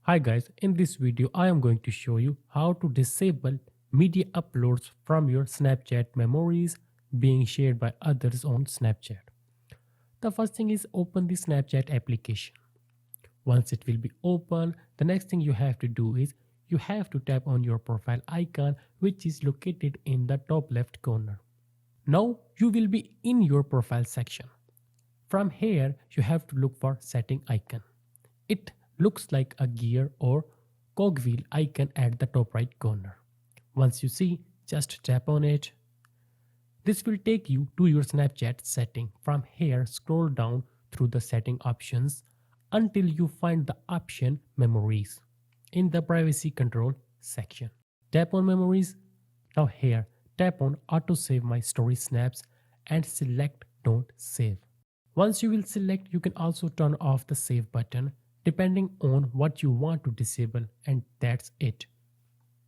Hi guys, in this video I am going to show you how to disable media uploads from your Snapchat memories being shared by others on Snapchat. The first thing is open the Snapchat application. Once it will be open, the next thing you have to do is you have to tap on your profile icon which is located in the top left corner. Now you will be in your profile section. From here you have to look for setting icon. It looks like a gear or cogwheel icon at the top right corner. Once you see, just tap on it. This will take you to your Snapchat setting. From here, scroll down through the setting options until you find the option Memories in the Privacy Control section. Tap on Memories. Now here, tap on Auto Save My Story Snaps and select Don't Save. Once you will select, you can also turn off the save button depending on what you want to disable, and that's it.